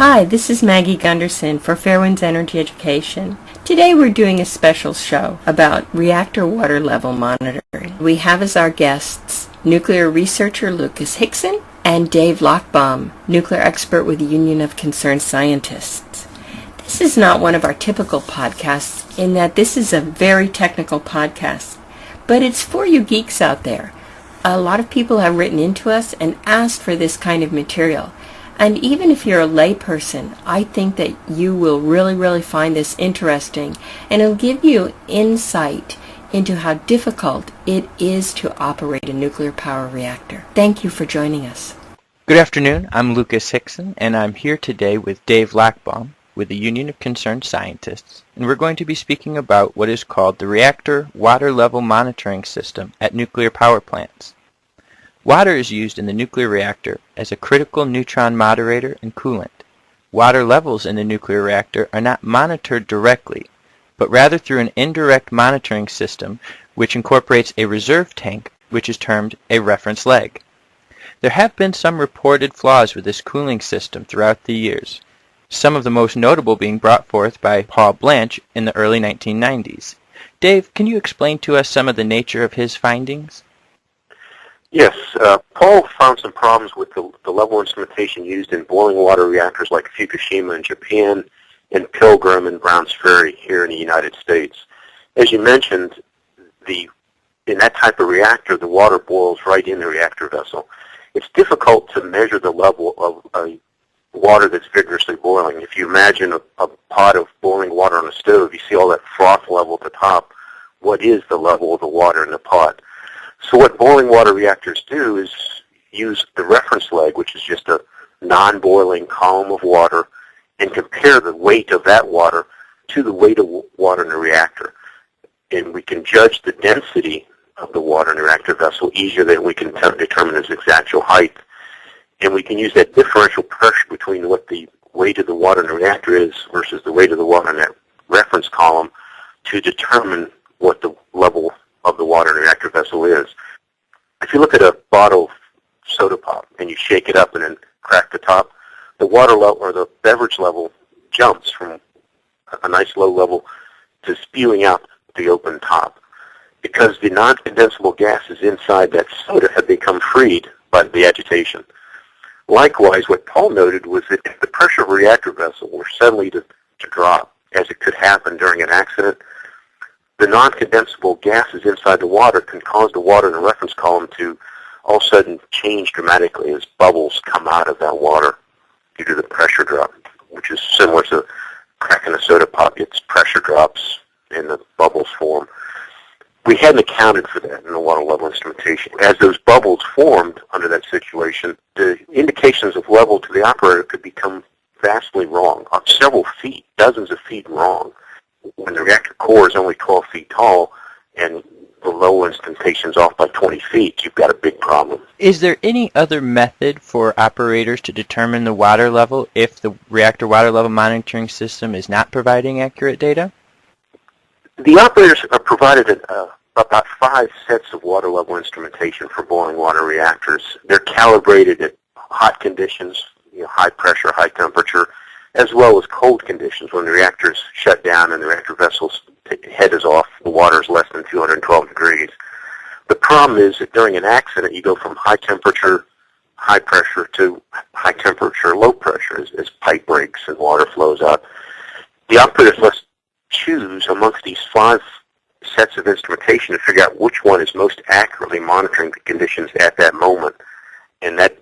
Hi, this is Maggie Gundersen for Fairwinds Energy Education. Today we're doing a special show about reactor water level monitoring. We have as our guests nuclear researcher Lucas Hickson and Dave Lochbaum, nuclear expert with the Union of Concerned Scientists. This is not one of our typical podcasts in that this is a very technical podcast, but it's for you geeks out there. A lot of people have written into us and asked for this kind of material. And even if you're a layperson, I think that you will really find this interesting, and it'll give you insight into how difficult it is to operate a nuclear power reactor. Thank you for joining us. Good afternoon, I'm Lucas Hickson, and I'm here today with Dave Lochbaum with the Union of Concerned Scientists, and we're going to be speaking about what is called the Reactor Water Level Monitoring System at nuclear power plants. Water is used in the nuclear reactor as a critical neutron moderator and coolant. Water levels in the nuclear reactor are not monitored directly, but rather through an indirect monitoring system which incorporates a reserve tank, which is termed a reference leg. There have been some reported flaws with this cooling system throughout the years, some of the most notable being brought forth by Paul Blanch in the early 1990s. Dave, can you explain to us some of the nature of his findings? Yes, Paul found some problems with the level instrumentation used in boiling water reactors like Fukushima in Japan and Pilgrim and Browns Ferry here in the United States. As you mentioned, in that type of reactor, the water boils right in the reactor vessel. It's difficult to measure the level of water that's vigorously boiling. If you imagine a pot of boiling water on a stove, you see all that froth level at the top. What is the level of the water in the pot? So what boiling water reactors do is use the reference leg, which is just a non-boiling column of water, and compare the weight of that water to the weight of water in the reactor. And we can judge the density of the water in the reactor vessel easier than we can determine its actual height. And we can use that differential pressure between what the weight of the water in the reactor is versus the weight of the water in that reference column to determine what the level of the water in the reactor vessel is. If you look at a bottle of soda pop and you shake it up and then crack the top, the water level or the beverage level jumps from a nice low level to spewing out the open top because the non-condensable gases inside that soda have become freed by the agitation. Likewise, what Paul noted was that if the pressure of a reactor vessel were suddenly to drop, as it could happen during an accident, the non-condensable gases inside the water can cause the water in the reference column to all of a sudden change dramatically as bubbles come out of that water due to the pressure drop, which is similar to cracking a soda pop. It's pressure drops and the bubbles form. We hadn't accounted for that in the water level instrumentation. As those bubbles formed under that situation, the indications of level to the operator could become vastly wrong, several feet, dozens of feet wrong. When the reactor core is only 12 feet tall and the low instrumentation is off by 20 feet, you've got a big problem. Is there any other method for operators to determine the water level if the reactor water level monitoring system is not providing accurate data? The operators are provided about 5 sets of water level instrumentation for boiling water reactors. They're calibrated at hot conditions, high pressure, high temperature, as well as cold conditions when the reactor's shut down and the reactor vessel's head is off, the water is less than 212 degrees. The problem is that during an accident, you go from high temperature, high pressure to high temperature, low pressure as pipe breaks and water flows out. The operators must choose amongst these 5 sets of instrumentation to figure out which one is most accurately monitoring the conditions at that moment. And that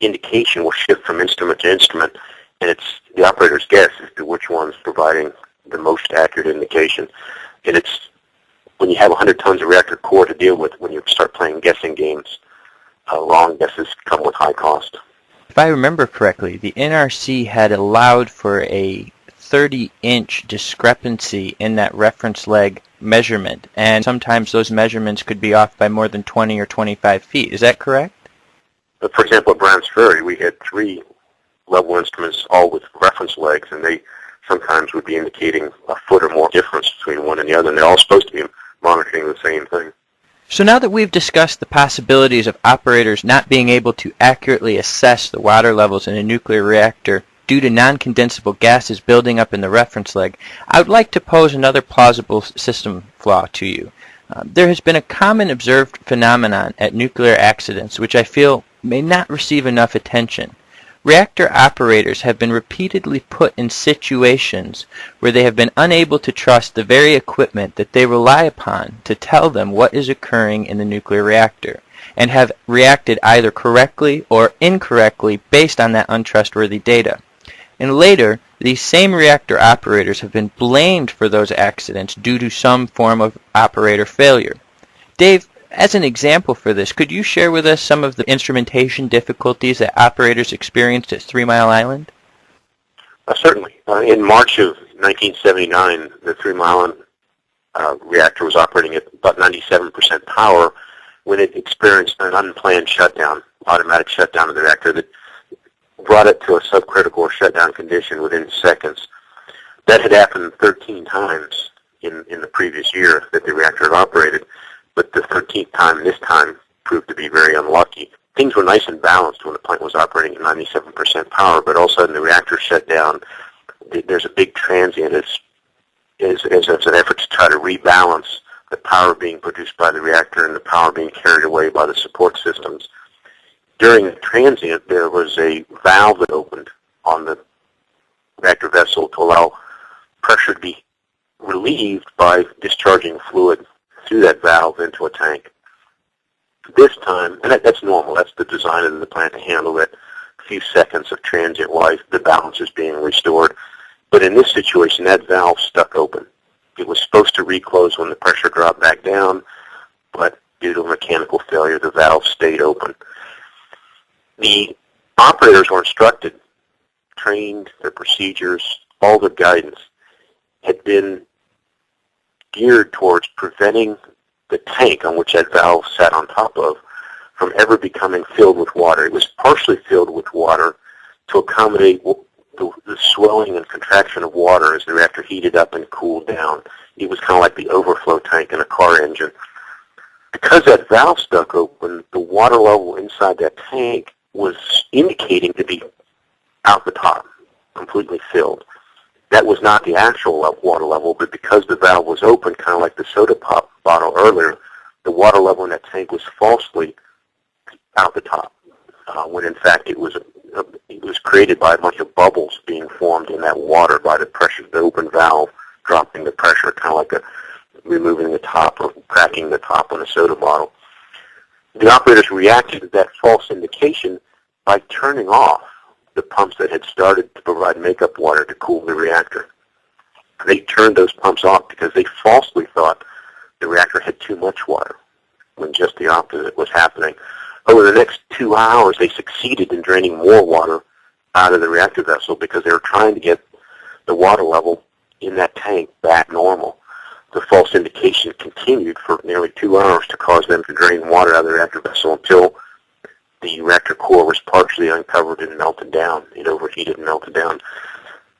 indication will shift from instrument to instrument. And it's the operator's guess as to which one's providing the most accurate indication. And it's when you have 100 tons of reactor core to deal with when you start playing guessing games, wrong guesses come with high cost. If I remember correctly, the NRC had allowed for a 30-inch discrepancy in that reference leg measurement, and sometimes those measurements could be off by more than 20 or 25 feet. Is that correct? For example, at Browns Ferry, we had 3 level instruments all with reference legs, and they sometimes would be indicating a foot or more difference between one and the other, and they're all supposed to be monitoring the same thing. So now that we've discussed the possibilities of operators not being able to accurately assess the water levels in a nuclear reactor, due to non-condensable gases building up in the reference leg, I would like to pose another plausible system flaw to you. There has been a common observed phenomenon at nuclear accidents which I feel may not receive enough attention. Reactor operators have been repeatedly put in situations where they have been unable to trust the very equipment that they rely upon to tell them what is occurring in the nuclear reactor, and have reacted either correctly or incorrectly based on that untrustworthy data. And later, these same reactor operators have been blamed for those accidents due to some form of operator failure. Dave, as an example for this, could you share with us some of the instrumentation difficulties that operators experienced at 3 Mile Island? Certainly. In March of 1979, the 3 Mile Island reactor was operating at about 97% power when it experienced an unplanned shutdown, automatic shutdown of the reactor that brought it to a subcritical or shutdown condition within seconds. That had happened 13 times in the previous year that the reactor had operated, but the 13th time, this time, proved to be very unlucky. Things were nice and balanced when the plant was operating at 97% power, but all of a sudden the reactor shut down. There's a big transient as an effort to try to rebalance the power being produced by the reactor and the power being carried away by the support systems. During the transient, there was a valve that opened on the reactor vessel to allow pressure to be relieved by discharging fluid through that valve into a tank. This time, and that's normal, that's the design of the plant to handle that few seconds of transient while the balance is being restored. But in this situation, that valve stuck open. It was supposed to reclose when the pressure dropped back down, but due to a mechanical failure, the valve stayed open. The operators were instructed, trained, their procedures, all their guidance had been geared towards preventing the tank on which that valve sat on top of from ever becoming filled with water. It was partially filled with water to accommodate the swelling and contraction of water as the reactor heated up and cooled down. It was kind of like the overflow tank in a car engine. Because that valve stuck open, the water level inside that tank was indicating to be out the top, completely filled. That was not the actual water level, but because the valve was open, kind of like the soda pop bottle earlier, the water level in that tank was falsely out the top, when in fact it was created by a bunch of bubbles being formed in that water by the pressure of the open valve dropping the pressure, kind of like removing the top or cracking the top on a soda bottle. The operators reacted to that false indication by turning off the pumps that had started to provide makeup water to cool the reactor. They turned those pumps off because they falsely thought the reactor had too much water, when just the opposite was happening. Over the next 2 hours, they succeeded in draining more water out of the reactor vessel because they were trying to get the water level in that tank back normal. The false indication continued for nearly 2 hours to cause them to drain water out of the reactor vessel until the reactor core was partially uncovered and melted down. It overheated and melted down.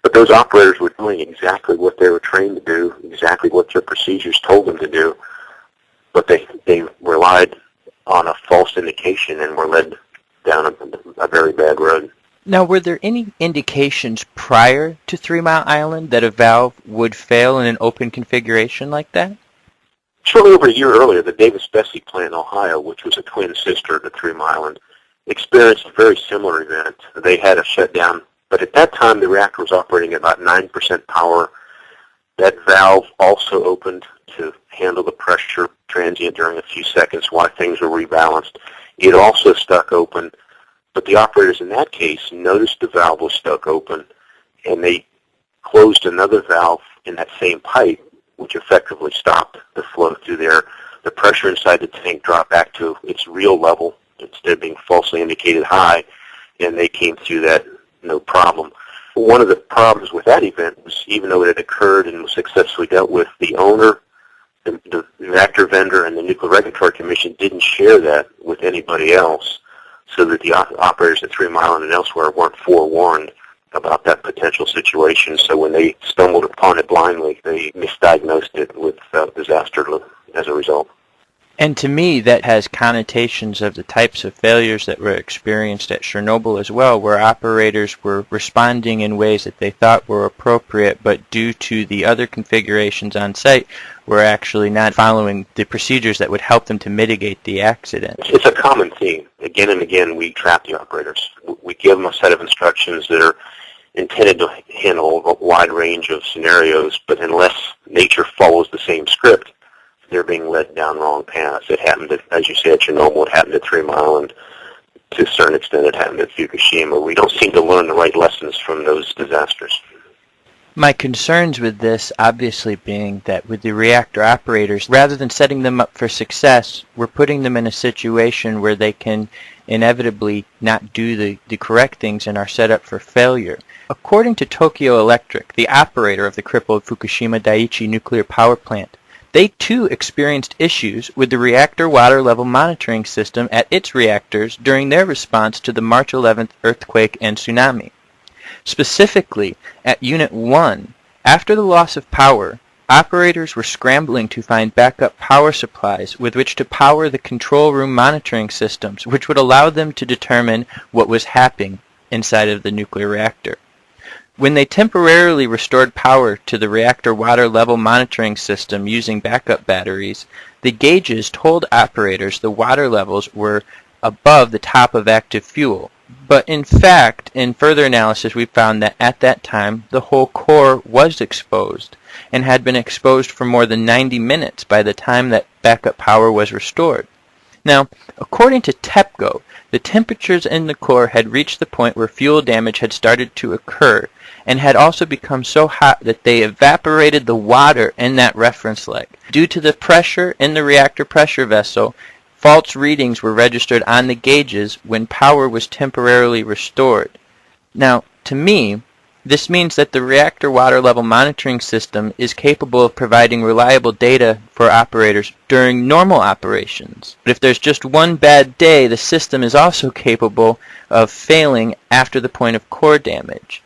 But those operators were doing exactly what they were trained to do, exactly what their procedures told them to do, but they relied on a false indication and were led down a very bad road. Now, were there any indications prior to 3 Mile Island that a valve would fail in an open configuration like that? Shortly over a year earlier, the Davis-Besse plant in Ohio, which was a twin sister to 3 Mile Island, experienced a very similar event. They had a shutdown, but at that time the reactor was operating at about 9% power. That valve also opened to handle the pressure transient during a few seconds while things were rebalanced. It also stuck open, but the operators in that case noticed the valve was stuck open, and they closed another valve in that same pipe, which effectively stopped the flow through there. The pressure inside the tank dropped back to its real level instead of being falsely indicated high, and they came through that no problem. One of the problems with that event was, even though it had occurred and was successfully dealt with, the owner, the reactor vendor, and the Nuclear Regulatory Commission didn't share that with anybody else, so that the operators at 3 Mile Island and elsewhere weren't forewarned about that potential situation. So when they stumbled upon it blindly, they misdiagnosed it with disaster as a result. And to me, that has connotations of the types of failures that were experienced at Chernobyl as well, where operators were responding in ways that they thought were appropriate, but due to the other configurations on site, were actually not following the procedures that would help them to mitigate the accident. It's a common theme. Again and again, we trap the operators. We give them a set of instructions that are intended to handle a wide range of scenarios, but unless nature follows the same script, they're being led down wrong paths. It happened at, as you said, Chernobyl. It happened at 3 Mile, and to a certain extent it happened at Fukushima. We don't seem to learn the right lessons from those disasters. My concerns with this obviously being that with the reactor operators, rather than setting them up for success, we're putting them in a situation where they can inevitably not do the correct things and are set up for failure. According to Tokyo Electric, the operator of the crippled Fukushima Daiichi nuclear power plant, they too experienced issues with the reactor water level monitoring system at its reactors during their response to the March 11th earthquake and tsunami. Specifically, at Unit 1, after the loss of power, operators were scrambling to find backup power supplies with which to power the control room monitoring systems, which would allow them to determine what was happening inside of the nuclear reactor. When they temporarily restored power to the reactor water level monitoring system using backup batteries, the gauges told operators the water levels were above the top of active fuel. But in fact, in further analysis, we found that at that time, the whole core was exposed and had been exposed for more than 90 minutes by the time that backup power was restored. Now, according to TEPCO, the temperatures in the core had reached the point where fuel damage had started to occur and had also become so hot that they evaporated the water in that reference leg. Due to the pressure in the reactor pressure vessel, false readings were registered on the gauges when power was temporarily restored. Now, to me, this means that the reactor water level monitoring system is capable of providing reliable data for operators during normal operations. But if there's just one bad day, the system is also capable of failing after the point of core damage.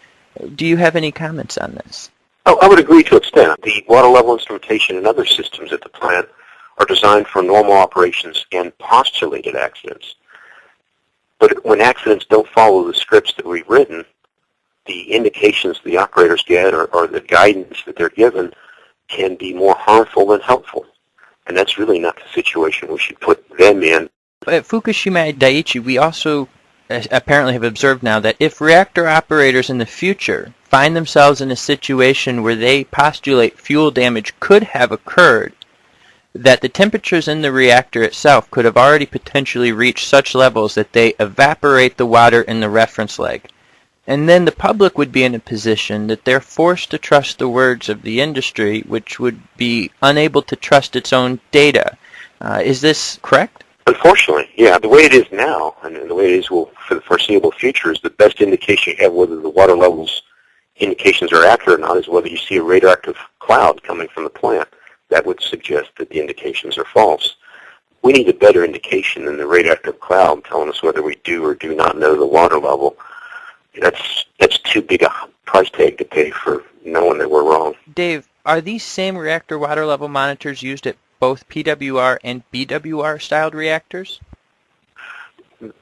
Do you have any comments on this? Oh, I would agree to an extent. The water level instrumentation and other systems at the plant are designed for normal operations and postulated accidents. But when accidents don't follow the scripts that we've written, the indications the operators get or the guidance that they're given can be more harmful than helpful. And that's really not the situation we should put them in. At Fukushima Daiichi, we also apparently have observed now that if reactor operators in the future find themselves in a situation where they postulate fuel damage could have occurred, that the temperatures in the reactor itself could have already potentially reached such levels that they evaporate the water in the reference leg. And then the public would be in a position that they're forced to trust the words of the industry, which would be unable to trust its own data. Is this correct? Unfortunately, yeah. The way it is now, and the way it is for the foreseeable future, is the best indication you have whether the water levels indications are accurate or not is whether you see a radioactive cloud coming from the plant. That would suggest that the indications are false. We need a better indication than the radioactive cloud telling us whether we do or do not know the water level. That's too big a price tag to pay for knowing that we're wrong. Dave, are these same reactor water level monitors used at both PWR and BWR styled reactors?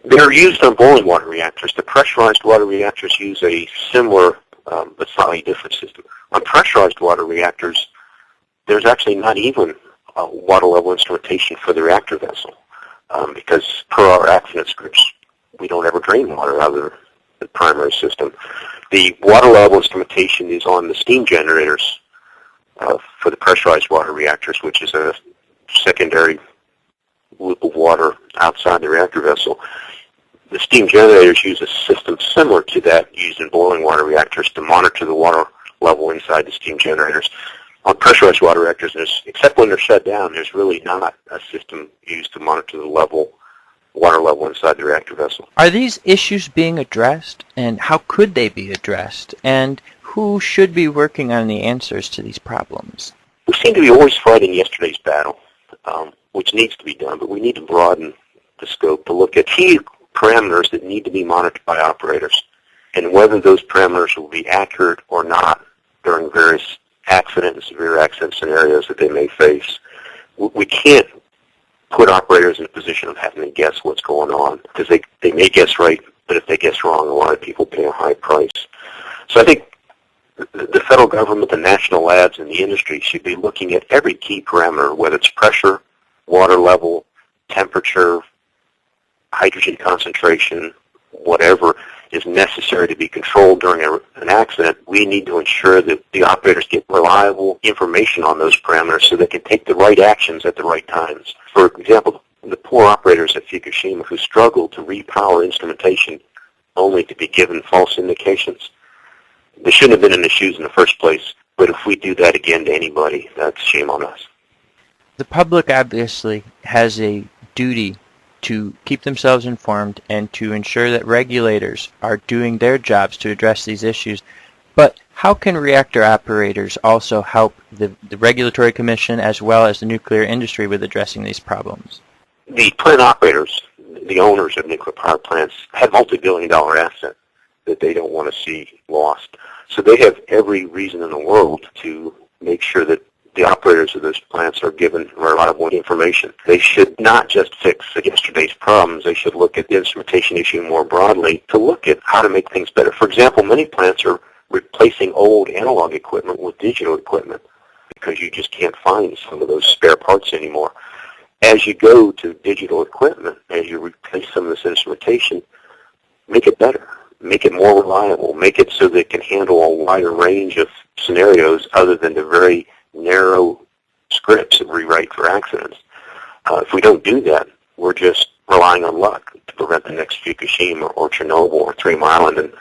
They're used on boiling water reactors. The pressurized water reactors use a similar but slightly different system. On pressurized water reactors, there's actually not even water level instrumentation for the reactor vessel because per our accident scripts, we don't ever drain water out of the primary system. The water level instrumentation is on the steam generators for the pressurized water reactors, which is a secondary loop of water outside the reactor vessel. The steam generators use a system similar to that used in boiling water reactors to monitor the water level inside the steam generators. On pressurized water reactors, except when they're shut down, there's really not a system used to monitor the water level inside the reactor vessel. Are these issues being addressed, and how could they be addressed, and who should be working on the answers to these problems? We seem to be always fighting yesterday's battle, which needs to be done, but we need to broaden the scope to look at key parameters that need to be monitored by operators and whether those parameters will be accurate or not during various accident and severe accident scenarios that they may face. We can't put operators in a position of having to guess what's going on, because they may guess right, but if they guess wrong, a lot of people pay a high price. So I think the federal government, the national labs, and the industry should be looking at every key parameter, whether it's pressure, water level, temperature, hydrogen concentration, whatever is necessary to be controlled during an accident. We need to ensure that the operators get reliable information on those parameters so they can take the right actions at the right times. For example, the poor operators at Fukushima who struggled to repower instrumentation only to be given false indications. They shouldn't have been in the shoes in the first place, but if we do that again to anybody, that's shame on us. The public obviously has a duty to keep themselves informed and to ensure that regulators are doing their jobs to address these issues. But how can reactor operators also help the Regulatory Commission as well as the nuclear industry with addressing these problems? The plant operators, the owners of nuclear power plants, have multi-billion-dollar assets that they don't want to see lost. So they have every reason in the world to make sure that the operators of those plants are given reliable information. They should not just fix yesterday's problems. They should look at the instrumentation issue more broadly to look at how to make things better. For example, many plants are replacing old analog equipment with digital equipment because you just can't find some of those spare parts anymore. As you go to digital equipment, as you replace some of this instrumentation, make it better. Make it more reliable. Make it so that it can handle a wider range of scenarios other than the very narrow scripts that we write for accidents. If we don't do that, we're just relying on luck to prevent the next Fukushima or Chernobyl or 3 Mile Island. And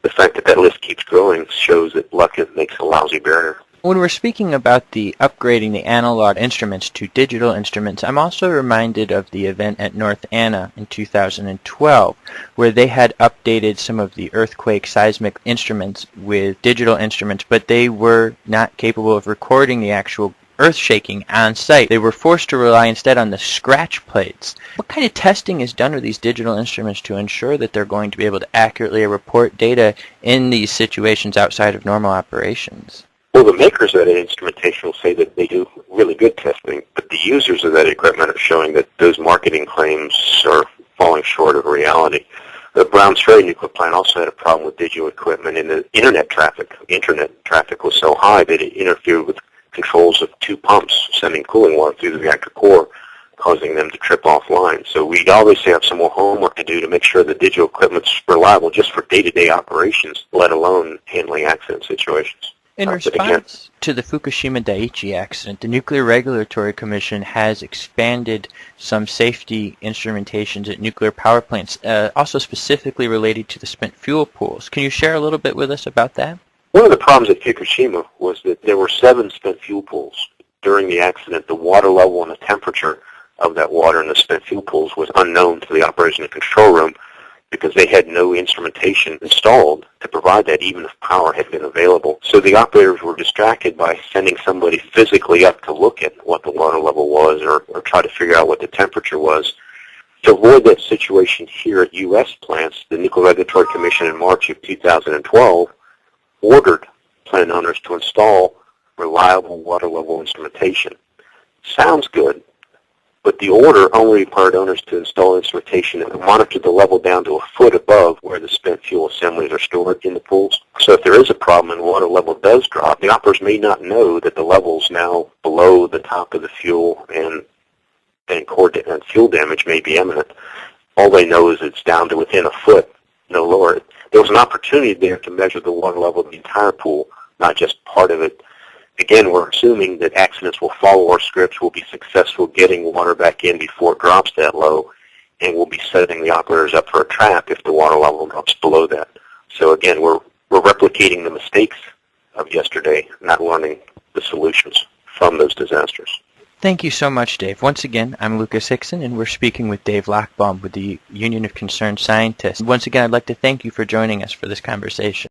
the fact that that list keeps growing shows that luck makes a lousy barrier. When we're speaking about the upgrading the analog instruments to digital instruments, I'm also reminded of the event at North Anna in 2012, where they had updated some of the earthquake seismic instruments with digital instruments, but they were not capable of recording the actual earth shaking on site. They were forced to rely instead on the scratch plates. What kind of testing is done with these digital instruments to ensure that they're going to be able to accurately report data in these situations outside of normal operations? Well, the makers of that instrumentation will say that they do really good testing, but the users of that equipment are showing that those marketing claims are falling short of reality. The Browns Ferry nuclear plant also had a problem with digital equipment, and the internet traffic was so high that it interfered with controls of 2 pumps sending cooling water through the reactor core, causing them to trip offline. So we obviously have some more homework to do to make sure the digital equipment's reliable just for day-to-day operations, let alone handling accident situations. In response to the Fukushima Daiichi accident, the Nuclear Regulatory Commission has expanded some safety instrumentations at nuclear power plants, also specifically related to the spent fuel pools. Can you share a little bit with us about that? One of the problems at Fukushima was that there were 7 spent fuel pools. During the accident, the water level and the temperature of that water in the spent fuel pools was unknown to the operators in the control room because they had no instrumentation installed to provide that even if power had been available. So the operators were distracted by sending somebody physically up to look at what the water level was or try to figure out what the temperature was. To avoid that situation here at U.S. plants, the Nuclear Regulatory Commission in March of 2012 ordered plant owners to install reliable water level instrumentation. Sounds good, but the order only required owners to install instrumentation that would monitor the level down to a foot above where the spent fuel assemblies are stored in the pools. So if there is a problem and water level does drop, the operators may not know that the level is now below the top of the fuel and fuel damage may be imminent. All they know is it's down to within a foot, no lower. There was an opportunity there to measure the water level of the entire pool, not just part of it. Again, we're assuming that accidents will follow our scripts, we'll be successful getting water back in before it drops that low, and we'll be setting the operators up for a trap if the water level drops below that. So again, we're replicating the mistakes of yesterday, not learning the solutions from those disasters. Thank you so much, Dave. Once again, I'm Lucas Hickson, and we're speaking with Dave Lockbaum with the Union of Concerned Scientists. Once again, I'd like to thank you for joining us for this conversation.